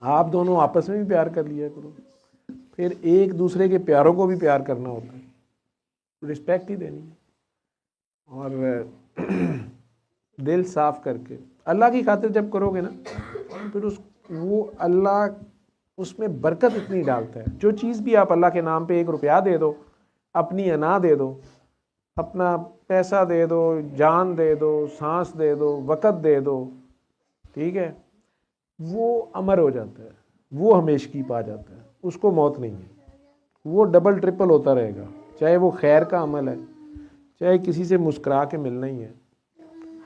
آپ دونوں آپس میں بھی پیار کر لیا کرو، پھر ایک دوسرے کے پیاروں کو بھی پیار کرنا ہوتا ہے، رسپیکٹ ہی دینی ہے، اور دل صاف کر کے اللہ کی خاطر جب کرو گے نا، پھر وہ اللہ اس میں برکت اتنی ڈالتا ہے. جو چیز بھی آپ اللہ کے نام پہ 1 روپیہ دے دو، اپنی انا دے دو، اپنا پیسہ دے دو، جان دے دو، سانس دے دو، وقت دے دو، ٹھیک ہے، وہ امر ہو جاتا ہے، وہ ہمیشگی پا جاتا ہے، اس کو موت نہیں ہے، وہ ڈبل ٹرپل ہوتا رہے گا، چاہے وہ خیر کا عمل ہے، چاہے کسی سے مسکرا کے ملنا ہی ہے.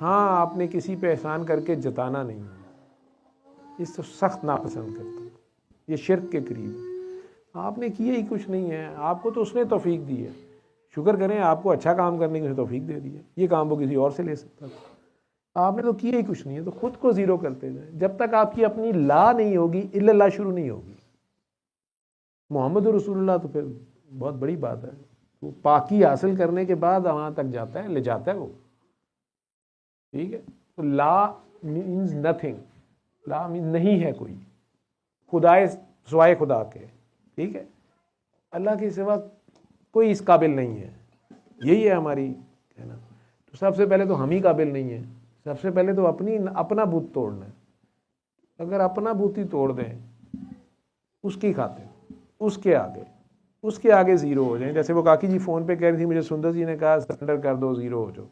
ہاں آپ نے کسی پہ احسان کر کے جتانا نہیں ہے، اس سے سخت ناپسند کرتا ہوں، یہ شرک کے قریب ہے. آپ نے کیا ہی کچھ نہیں ہے، آپ کو تو اس نے توفیق دی ہے، شکر کریں آپ کو اچھا کام کرنے کی توفیق دے دی ہے، یہ کام وہ کسی اور سے لے سکتا تھا. آپ نے تو کیا ہی کچھ نہیں ہے، تو خود کو زیرو کرتے جائیں. جب تک آپ کی اپنی لا نہیں ہوگی الا اللہ شروع نہیں ہوگی. محمد رسول اللہ تو پھر بہت بڑی بات ہے، وہ پاکی حاصل کرنے کے بعد وہاں تک جاتا ہے، لے جاتا ہے وہ، ٹھیک ہے. تو لا مینز نتھنگ، لا مینز نہیں ہے کوئی خدائے سوائے خدا کے، ٹھیک ہے، اللہ کے سوا کوئی اس قابل نہیں ہے. یہی ہے ہماری کہنا. تو سب سے پہلے تو ہم ہی قابل نہیں ہیں، سب سے پہلے تو اپنا بت توڑنا ہے. اگر اپنا بت ہی توڑ دیں اس کی خاطر، اس کے آگے زیرو ہو جائیں. جیسے وہ کاکی جی فون پہ کہہ رہی تھی، مجھے سندر جی نے کہا سرنڈر کر دو، زیرو ہو جاؤ.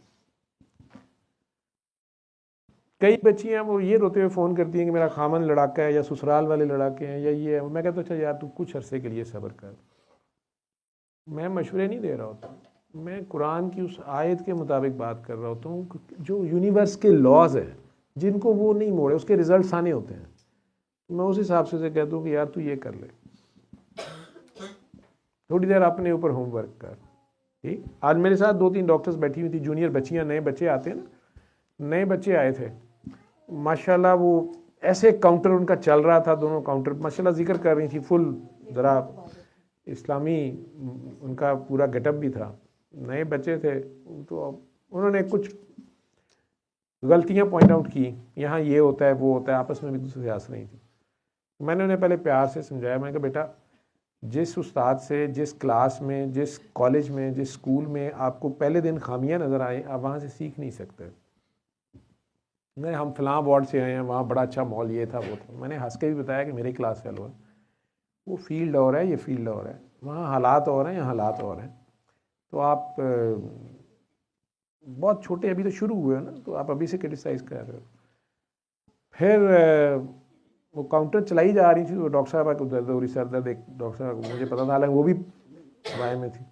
کئی بچیاں وہ یہ روتے ہوئے فون کرتی ہیں کہ میرا خامن لڑاکا ہے، یا سسرال والے لڑاکے ہیں، یا یہ ہے. میں کہتا ہوں اچھا یار تو کچھ عرصے کے لیے صبر کر. میں مشورے نہیں دے رہا ہوتا، میں قرآن کی اس آیت کے مطابق بات کر رہا ہوتا ہوں جو یونیورس کے لاز ہیں، جن کو وہ نہیں موڑے، اس کے ریزلٹس آنے ہوتے ہیں. میں اس حساب سے کہتا ہوں کہ یار تو یہ کر لے، تھوڑی دیر اپنے اوپر ہوم ورک کر. ٹھیک، آج میرے ساتھ 2-3 ڈاکٹرز بیٹھی ہوئی تھی، جونیئر بچیاں، نئے بچے آتے ہیں نا، نئے بچے آئے تھے ماشاءاللہ. وہ ایسے کاؤنٹر ان کا چل رہا تھا، دونوں کاؤنٹر ماشاءاللہ ذکر کر رہی تھی، فل ذرا اسلامی ان کا پورا گیٹ اپ بھی تھا. نئے بچے تھے تو انہوں نے کچھ غلطیاں پوائنٹ آؤٹ کی، یہاں یہ ہوتا ہے وہ ہوتا ہے، آپس میں بھی دوسرے سے ہنس رہی تھی. میں نے انہیں پہلے پیار سے سمجھایا، میں نے کہا بیٹا جس استاد سے، جس کلاس میں، جس کالج میں، جس اسکول میں آپ کو پہلے دن خامیاں نظر آئیں، آپ وہاں سے سیکھ نہیں سکتے. نہیں ہم فلاں وارڈ سے آئے ہیں، وہاں بڑا اچھا مال یہ تھا وہ تھا. میں نے ہنس کے بھی بتایا کہ میری کلاس فیلو ہے، وہ فیلڈ اور ہے، یہ فیلڈ اور ہے، وہاں حالات اور ہیں، یہاں حالات اور ہیں. تو آپ بہت چھوٹے ابھی تو شروع ہوئے نا، تو آپ ابھی سے کرٹیسائز کر رہے ہو. پھر وہ کاؤنٹر چلائی جا رہی تھی، تو ڈاکٹر صاحبہ کو درد ہو رہی، سر درد. ایک ڈاکٹر صاحب کو مجھے پتا تھا، حالانکہ وہ بھی وائے میں تھی.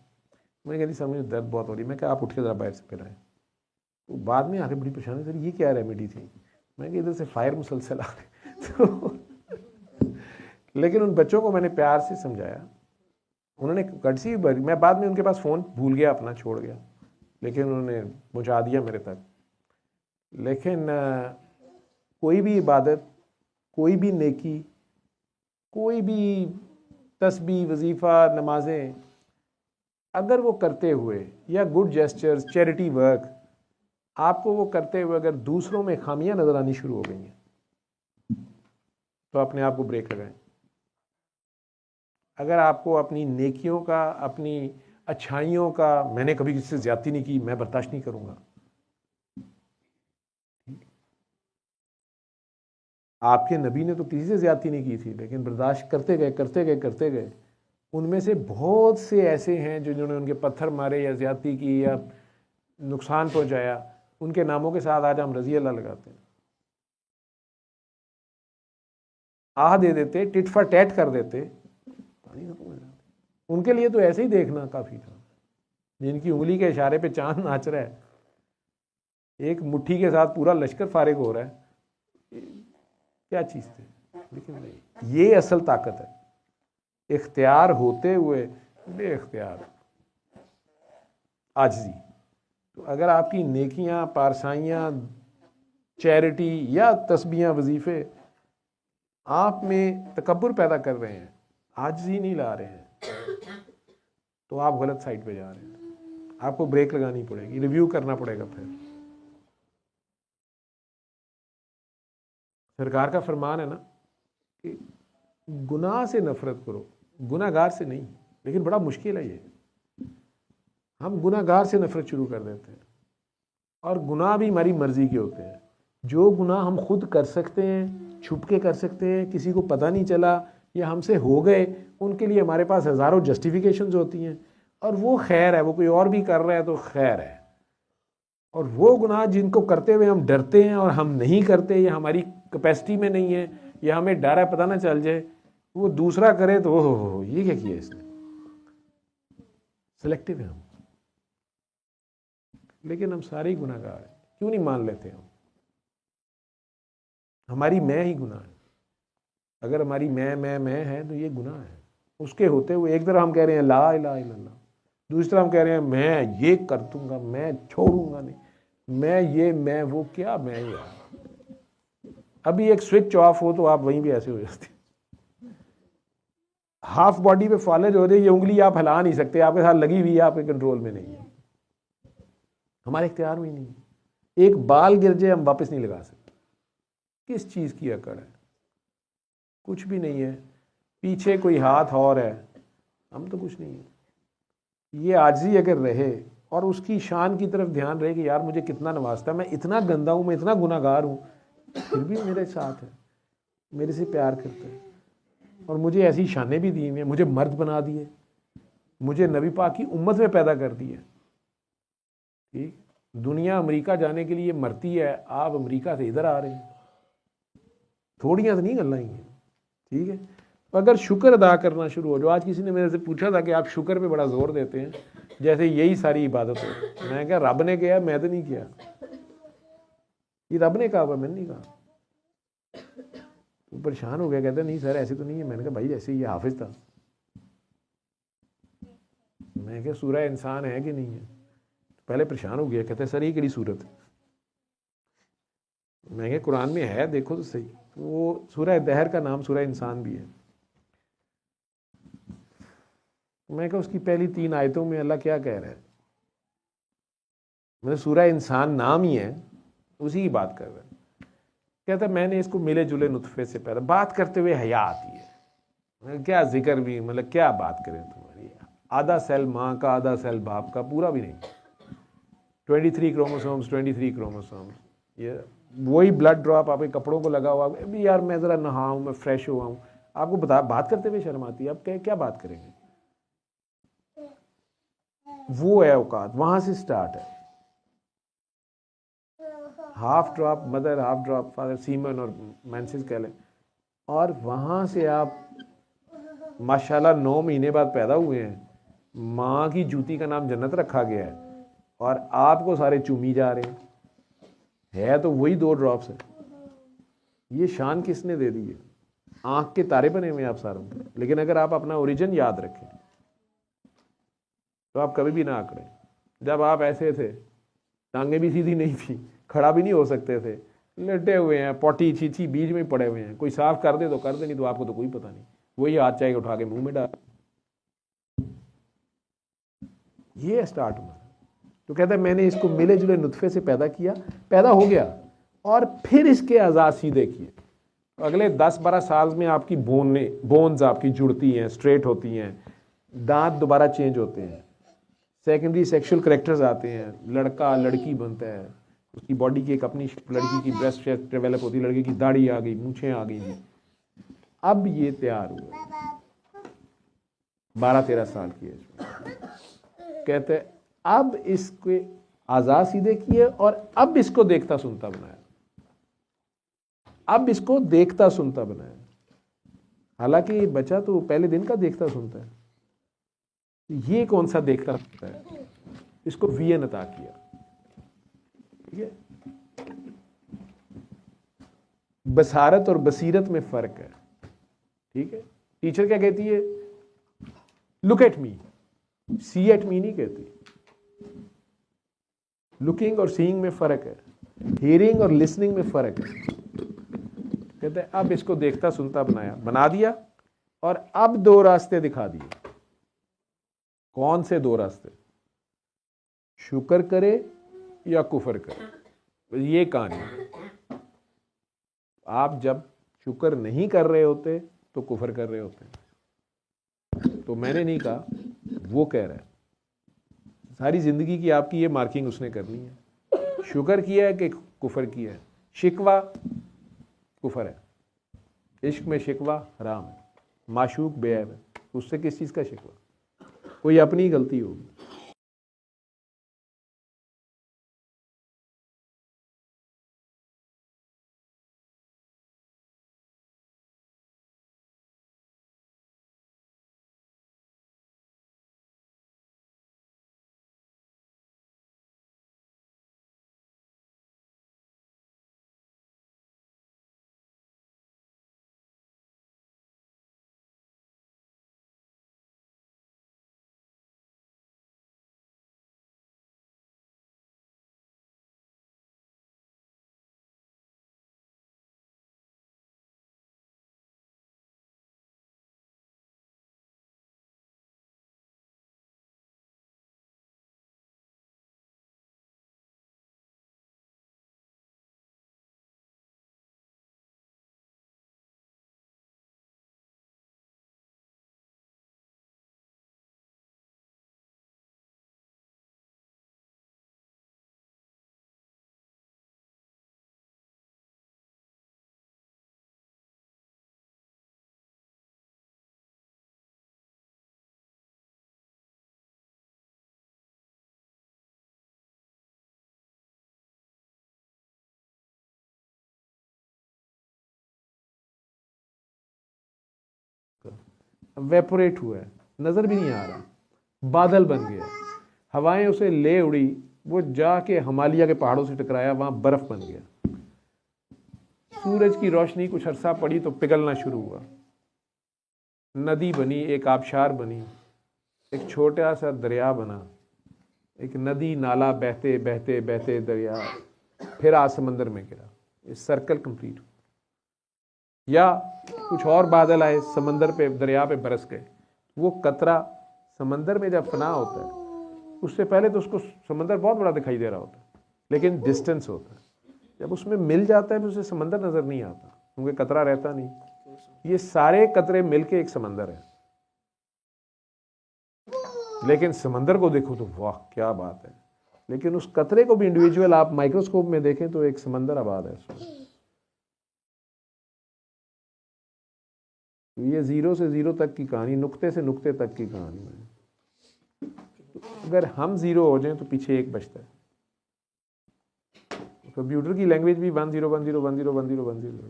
میں کہتی سر مجھے درد بہت ہو رہی. میں کہ آپ اٹھ کے ذرا باہر سے پھر آئیں. تو بعد میں آ کے بڑی پریشانی، سر یہ کیا ریمیڈی تھی؟ میں کہ ادھر سے فائر مسلسل آ رہے. لیکن ان بچوں کو میں نے پیار سے سمجھایا، انہوں نے کٹسی بھری. میں بعد میں ان کے پاس فون بھول گیا اپنا، چھوڑ گیا، لیکن انہوں نے پہنچا دیا میرے تک. لیکن کوئی بھی عبادت، کوئی بھی نیکی، کوئی بھی تسبیح، وظیفہ، نمازیں، اگر وہ کرتے ہوئے، یا گڈ جیسچرز، چیریٹی ورک، آپ کو وہ کرتے ہوئے اگر دوسروں میں خامیاں نظر آنی شروع ہو گئی ہیں تو اپنے آپ کو بریک لگائیں. اگر آپ کو اپنی نیکیوں کا، اپنی اچھائیوں کا، میں نے کبھی کسی سے زیادتی نہیں کی، میں برداشت نہیں کروں گا. آپ کے نبی نے تو کسی سے زیادتی نہیں کی تھی، لیکن برداشت کرتے گئے کرتے گئے کرتے گئے. ان میں سے بہت سے ایسے ہیں جنہوں نے ان کے پتھر مارے یا زیادتی کی یا نقصان پہنچایا، ان کے ناموں کے ساتھ آج ہم رضی اللہ لگاتے ہیں، آہ دے دیتے، ٹٹ فار ٹیٹ کر دیتے. ان کے لیے تو ایسے ہی دیکھنا کافی تھا، جن کی انگلی کے اشارے پہ چاند ناچ رہا ہے، ایک مٹھی کے ساتھ پورا لشکر فارغ ہو رہا ہے، کیا چیز تھی. لیکن نہیں، یہ اصل طاقت ہے، اختیار ہوتے ہوئے بے اختیار عاجزی. تو اگر آپ کی نیکیاں، پارسائیاں، چیریٹی یا تسبیحاں، وظیفے آپ میں تکبر پیدا کر رہے ہیں، عاجزی نہیں لا رہے ہیں، تو آپ غلط سائٹ پہ جا رہے ہیں. آپ کو بریک لگانی پڑے گی، ریویو کرنا پڑے گا. پھر سرکار کا فرمان ہے نا کہ گناہ سے نفرت کرو، گناہ گار سے نہیں. لیکن بڑا مشکل ہے یہ، ہم گناہ گار سے نفرت شروع کر دیتے ہیں، اور گناہ بھی ہماری مرضی کے ہوتے ہیں. جو گناہ ہم خود کر سکتے ہیں، چھپ کے کر سکتے ہیں، کسی کو پتہ نہیں چلا یا ہم سے ہو گئے، ان کے لیے ہمارے پاس ہزاروں جسٹیفیکیشنز ہوتی ہیں، اور وہ خیر ہے، وہ کوئی اور بھی کر رہا ہے تو خیر ہے. اور وہ گناہ جن کو کرتے ہوئے ہم ڈرتے ہیں اور ہم نہیں کرتے، یا ہماری کیپیسٹی میں نہیں ہے، یا ہمیں ڈر ہے پتہ نہ چل جائے، وہ دوسرا کرے تو ہو یہ کیا کیا اس نے. سلیکٹیو ہیں ہم، لیکن ہم سارے ہی گناہ گار ہیں. کیوں نہیں مان لیتے ہم؟ ہماری میں ہی گناہ ہے. اگر ہماری میں ہے تو یہ گناہ ہے. اس کے ہوتے ہوئے ایک طرح ہم کہہ رہے ہیں لا الہ الا اللہ، دوسری طرح ہم کہہ رہے ہیں میں یہ کر دوں گا، میں چھوڑوں گا نہیں، میں یہ میں وہ. کیا میں یار، ابھی ایک سوئچ آف ہو تو آپ وہیں بھی ایسے ہو جاتے ہیں. ہاف باڈی پہ فالج ہو جائے، یہ انگلی آپ ہلا نہیں سکتے، آپ کے ساتھ لگی ہوئی ہے، آپ کے کنٹرول میں نہیں ہے، ہمارے اختیار میں ہی نہیں ہے. ایک بال گر جائے ہم واپس نہیں لگا سکتے. کس چیز کی اکڑ ہے؟ کچھ بھی نہیں ہے. پیچھے کوئی ہاتھ اور ہے، ہم تو کچھ نہیں ہے. یہ عاجزی اگر رہے اور اس کی شان کی طرف دھیان رہے کہ یار مجھے کتنا نوازتا ہے، میں اتنا گندا ہوں، میں اتنا گناہ گار ہوں، پھر بھی میرے ساتھ ہے، میرے سے پیار کرتا ہے، اور مجھے ایسی شانیں بھی دی ہیں، مجھے مرد بنا دیے، مجھے نبی پاک کی امت میں پیدا کر دی ہے. ٹھیک، دنیا امریکہ جانے کے لیے مرتی ہے، آپ امریکہ سے ادھر آ رہے ہیں، تھوڑیاں تو نہیں گلیں ہیں. ٹھیک ہے، اگر شکر ادا کرنا شروع ہو. جو آج کسی نے میرے سے پوچھا تھا کہ آپ شکر پہ بڑا زور دیتے ہیں جیسے یہی ساری عبادت ہو. میں کہا رب نے کیا، میں تو نہیں کیا، یہ رب نے کہا ہوا، میں نے نہیں کہا. وہ پریشان ہو گیا، کہتے نہیں سر ایسے تو نہیں ہے. میں نے کہا بھائی ایسے یہ حافظ تھا. میں کہا سورہ انسان ہے کہ نہیں ہے؟ پہلے پریشان ہو گیا، کہتے سر یہ کیڑی صورت ہے؟ میں کہا قرآن میں ہے، دیکھو تو صحیح. وہ سورہ دہر کا نام سورہ انسان بھی ہے. میں کہا اس کی پہلی 3 آیتوں میں اللہ کیا کہہ رہا ہے؟ میں سورہ انسان نام ہی ہے، اسی کی بات کر رہا ہے. کہتا میں نے اس کو ملے جلے نطفے سے پیدا. بات کرتے ہوئے حیا آتی ہے، کیا ذکر بھی، مطلب کیا بات کریں تمہاری. آدھا سیل ماں کا، آدھا سیل باپ کا، پورا بھی نہیں. 23 کروموسومز، 23 کروموسومز. یہ وہی بلڈ ڈراپ آپ کے کپڑوں کو لگا ہوا. ابھی یار میں ذرا نہاؤں، میں فریش ہوا ہوں. آپ کو بات کرتے ہوئے شرم آتی ہے، آپ کیا بات کریں گے؟ وہ ہے اوقات، وہاں سے سٹارٹ ہے. Half drop mother, half drop father, semen اور مینسز کہہ لیں. اور وہاں سے آپ ماشاءاللہ 9 مہینے بعد پیدا ہوئے ہیں. ماں کی جوتی کا نام جنت رکھا گیا ہے، اور آپ کو سارے چومی جا رہے ہیں. ہے تو وہی 2 ڈراپس ہیں. یہ شان کس نے دے دی ہے؟ آنکھ کے تارے بنے ہوئے آپ ساروں. لیکن اگر آپ اپنا اوریجن یاد رکھیں تو آپ کبھی بھی نہ آکڑیں. جب آپ ایسے تھے، ٹانگیں بھی سیدھی نہیں تھی، کھڑا بھی نہیں ہو سکتے تھے، لٹے ہوئے ہیں، پوٹی چیچی بیچ میں پڑے ہوئے ہیں. کوئی صاف کر دے تو کر دے، نہیں تو آپ کو تو کوئی پتہ نہیں. وہی ہاتھ چاہے اٹھا کے منہ میں ڈال. یہ اسٹارٹ ہوا. تو کہتا ہے میں نے اس کو ملے جلے نطفے سے پیدا کیا، پیدا ہو گیا، اور پھر اس کے اعضاء سیدھے کیے. اگلے 10-12 سال میں آپ کی بونز آپ کی جڑتی ہیں، اسٹریٹ ہوتی ہیں، دانت دوبارہ چینج ہوتے ہیں، سیکنڈری سیکشل کریکٹرز آتے ہیں، لڑکا لڑکی بنتا ہے، اس کی باڈی کی ایک اپنی، لڑکی کی بریسٹ شیپ ڈیولپ ہوتی ہے، لڑکے کی داڑھی آ گئی، مونچھیں آ گئی. اب یہ تیار ہوا 12-13 سال کی ایج میں. کہتے اب اس کے اعضاء سیدھے کیے، اور اب اس کو دیکھتا سنتا بنایا. اب اس کو دیکھتا سنتا بنایا. حالانکہ بچہ تو پہلے دن کا دیکھتا سنتا ہے. یہ کون سا دیکھتا سنتا ہے؟ اس کو وی این عطا کیا. ٹھیک ہے، بصارت اور بصیرت میں فرق ہے. ٹھیک ہے، ٹیچر کیا کہتی ہے؟ Look at me. C at me نہیں کہتی. لکنگ اور سینگ میں فرق ہے، ہیئرنگ اور لسننگ میں فرق ہے. کہتے ہیں اب اس کو دیکھتا سنتا بنا دیا، اور اب 2 راستے دکھا دیے. کون سے 2 راستے؟ شکر کرے یا کفر کرے. یہ کہانی. آپ جب شکر نہیں کر رہے ہوتے تو کفر کر رہے ہوتے ہیں. تو میں نے نہیں کہا, وہ کہہ رہا ہے. ساری زندگی کی آپ کی یہ مارکنگ اس نے کرنی ہے. شکر کیا ہے کہ کفر کیا ہے, شکوہ کفر ہے. عشق میں شکوہ حرام ہے. معشوق بے عیب ہے, اس سے کس چیز کا شکوہ؟ کوئی اپنی غلطی ہوگی. ویپوریٹ ہوا ہے, نظر بھی نہیں آ رہا, بادل بن گیا, ہوائیں اسے لے اڑی, وہ جا کے ہمالیہ کے پہاڑوں سے ٹکرایا, وہاں برف بن گیا. سورج کی روشنی کچھ عرصہ پڑی تو پگھلنا شروع ہوا, ندی بنی, ایک آبشار بنی, ایک چھوٹا سا دریا بنا, ایک ندی نالا بہتے بہتے بہتے دریا پھر سمندر میں گرا. یہ سرکل کمپلیٹ. یا کچھ اور بادل آئے, سمندر پہ دریا پہ برس گئے. وہ قطرہ سمندر میں جب فنا ہوتا ہے, اس سے پہلے تو اس کو سمندر بہت بڑا دکھائی دے رہا ہوتا ہے, لیکن ڈسٹنس ہوتا ہے. جب اس میں مل جاتا ہے تو اسے سمندر نظر نہیں آتا, کیونکہ قطرہ رہتا نہیں. یہ سارے قطرے مل کے ایک سمندر ہے, لیکن سمندر کو دیکھو تو واہ کیا بات ہے, لیکن اس قطرے کو بھی انڈیویجول آپ مائکروسکوپ میں دیکھیں تو ایک سمندر آباد ہے اس میں. یہ زیرو سے زیرو تک کی کہانی, نقطے سے نقطے تک کی کہانی ہے. اگر ہم زیرو ہو جائیں تو پیچھے ایک بچتا ہے. کمپیوٹر کی لینگویج بھی 1 0 1 0 1 0 1 0 1 0.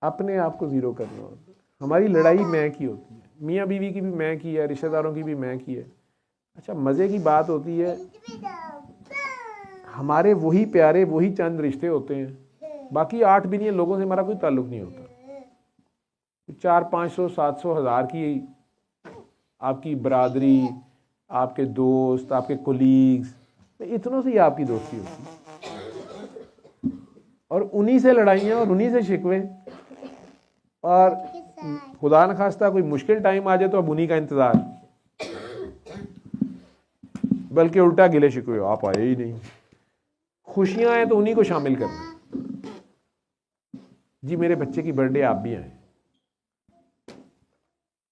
اپنے آپ کو زیرو کرنا ہوتا ہے. ہماری لڑائی میں کی ہوتی ہے, میاں بیوی کی بھی میں کی ہے, رشتہ داروں کی بھی میں کی ہے. اچھا مزے کی بات ہوتی ہے, ہمارے وہی پیارے وہی چند رشتے ہوتے ہیں, باقی 8 بلین لوگوں سے ہمارا کوئی تعلق نہیں ہوتا. 400 500 700 1000 کی آپ کی برادری, آپ کے دوست, آپ کے کولیگز, اتنوں سے ہی آپ کی دوستی ہوتی ہے, اور انہی سے لڑائیاں اور انہی سے شکوے. اور خدا نخواستہ کوئی مشکل ٹائم آ جائے تو اب انہی کا انتظار, بلکہ الٹا گلے شکوے, آپ آئے ہی نہیں. خوشیاں ہیں تو انہی کو شامل کرنا, جی میرے بچے کی برتھ ڈے آپ بھی آئیں.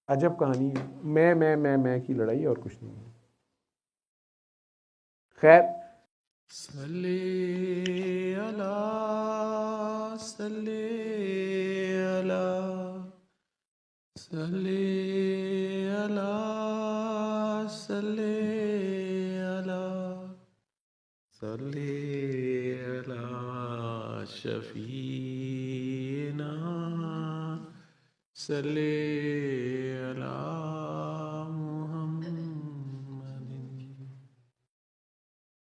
عجب کہانی ہے, میں کی لڑائی اور کچھ نہیں ہے. خیر, صلی اللہ صلی اللہ صلی اللہ صلی اللہ صلی اللہ شفیعنا صلی اللہ